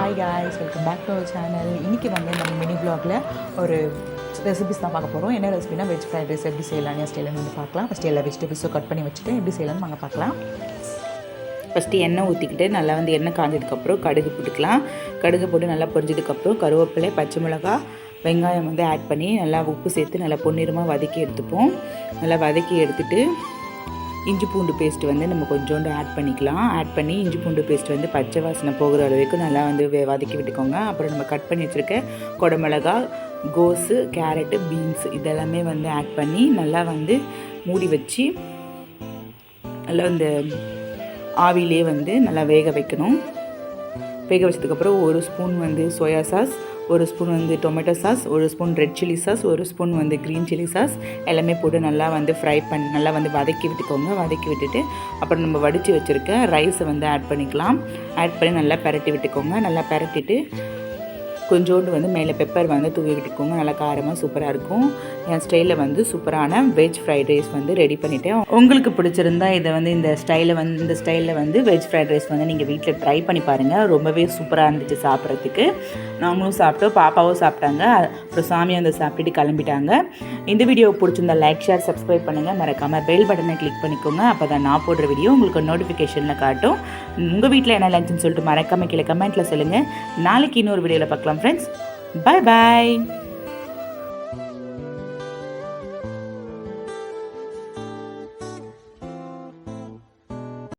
Hi guys, welcome back to our channel. இன்றைக்கி வந்து நம்ம மினி வ்ளாகில் ஒரு ரெசிபிஸ் தான் பார்க்க போகிறோம். என்ன ரெசிபினா வெஜ் ஃப்ரைட் ரைஸ் எப்படி செய்யலாம் ஸ்டைலில் வந்து பார்க்கலாம். ஃபஸ்ட்டு எல்லா வெஜிடபிள்ஸும் கட் பண்ணி வச்சுட்டு எப்படி செய்யலாம்னு நாங்கள் பார்க்கலாம். ஃபஸ்ட்டு எண்ணெய் ஊற்றிக்கிட்டு நல்லா வந்து எண்ணெய் காஞ்சதுக்கப்புறம் கடுகு போட்டுக்கலாம். கடுகு போட்டு நல்லா பொரிஞ்சதுக்கப்புறம் கருவேப்பிலை, பச்சை மிளகா, வெங்காயம் வந்து ஆட் பண்ணி நல்லா உப்பு சேர்த்து நல்லா பொன்னிறமாக வதக்கி எடுத்துப்போம். நல்லா வதக்கி எடுத்துகிட்டு இஞ்சி பூண்டு பேஸ்ட்டு வந்து நம்ம கொஞ்சோண்டு ஆட் பண்ணிக்கலாம். ஆட் பண்ணி இஞ்சி பூண்டு பேஸ்ட் வந்து பச்சை வாசனை போகிற அளவுக்கு நல்லா வந்து வதக்கி விட்டுக்கோங்க. அப்புறம் நம்ம கட் பண்ணி வச்சுருக்க குடமிளகா, கோஸு, கேரட்டு, பீன்ஸ் இதெல்லாமே வந்து ஆட் பண்ணி நல்லா வந்து மூடி வச்சு நல்லா இந்த ஆவிலே வந்து நல்லா வேக வைக்கணும். வேக வச்சதுக்கப்புறம் ஒரு ஸ்பூன் வந்து சோயா சாஸ், ஒரு ஸ்பூன் வந்து டொமேட்டோ சாஸ், ஒரு ஸ்பூன் ரெட் சில்லி சாஸ், ஒரு ஸ்பூன் வந்து க்ரீன் சில்லி சாஸ் எல்லாமே போட்டு நல்லா வந்து ஃப்ரை பண்ணி நல்லா வந்து வதக்கி விட்டுக்கோங்க. வதக்கி விட்டுட்டு அப்புறம் நம்ம வடித்து வச்சுருக்க ரைஸை வந்து ஆட் பண்ணிக்கலாம். ஆட் பண்ணி நல்லா பரட்டி விட்டுக்கோங்க. நல்லா பரட்டிட்டு கொஞ்சோண்டு வந்து மேலே பெப்பர் வந்து தூவி விட்டுக்கோங்க. நல்லா காரமாக சூப்பராக இருக்கும். என் ஸ்டைலில் வந்து சூப்பரான வெஜ் ஃப்ரைட் ரைஸ் வந்து ரெடி பண்ணிவிட்டேன். உங்களுக்கு பிடிச்சிருந்தா இதை வந்து இந்த ஸ்டைலில் வந்து வெஜ் ஃப்ரைட் ரைஸ் வந்து நீங்கள் வீட்டில் ட்ரை பண்ணி பாருங்கள். ரொம்பவே சூப்பராக இருந்துச்சு சாப்பிட்றதுக்கு. நாங்களும் சாப்பிட்டோம், பாப்பாவும் சாப்பிட்டாங்க. அப்புறம் சாமியை வந்து சாப்பிட்டுட்டு கிளம்பிட்டாங்க. இந்த வீடியோ பிடிச்சிருந்தா லைக், ஷேர், சப்ஸ்கிரைப் பண்ணுங்கள். மறக்காமல் பெல் பட்டனை கிளிக் பண்ணிக்கோங்க. அப்போ தான் நான் போடுற வீடியோ உங்களுக்கு நோட்டிஃபிகேஷனில் காட்டும். உங்கள் வீட்டில் என்ன லஞ்சுன்னு சொல்லிட்டு மறக்காமல் கீழே கமெண்ட்டில் சொல்லுங்கள். நாளைக்கு இன்னொரு வீடியோவில் பார்க்கலாம் ஃப்ரெண்ட்ஸ். Bye bye.